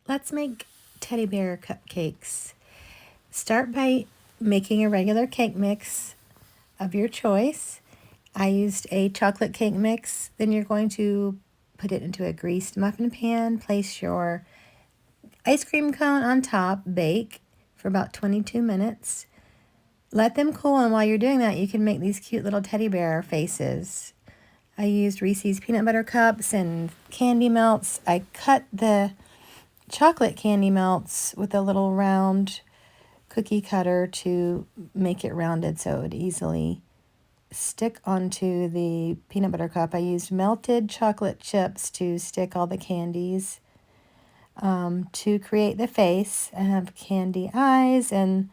Let's make teddy bear cupcakes. Start by making a regular cake mix of your choice. I used a chocolate cake mix. Then you're going to put it into a greased muffin pan. Place your ice cream cone on top. Bake for about 22 minutes. Let them cool, and while you're doing that, you can make these cute little teddy bear faces. I used Reese's peanut butter cups and candy melts. I cut the chocolate candy melts with a little round cookie cutter to make it rounded so it would easily stick onto the peanut butter cup. I used melted chocolate chips to stick all the candies. To create the face, I have candy eyes, and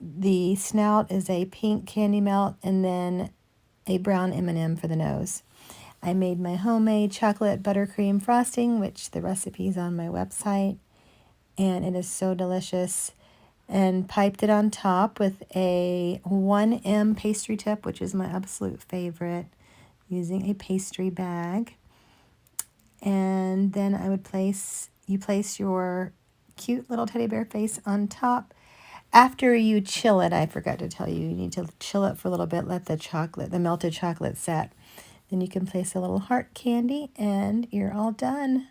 the snout is a pink candy melt, and then a brown M&M for the nose. I made my homemade chocolate buttercream frosting, which the recipe is on my website, and it is so delicious, and piped it on top with a 1M pastry tip, which is my absolute favorite, using a pastry bag. And then you place your cute little teddy bear face on top. After you chill it, I forgot to tell you, you need to chill it for a little bit, let the melted chocolate set. Then you can place a little heart candy, and you're all done.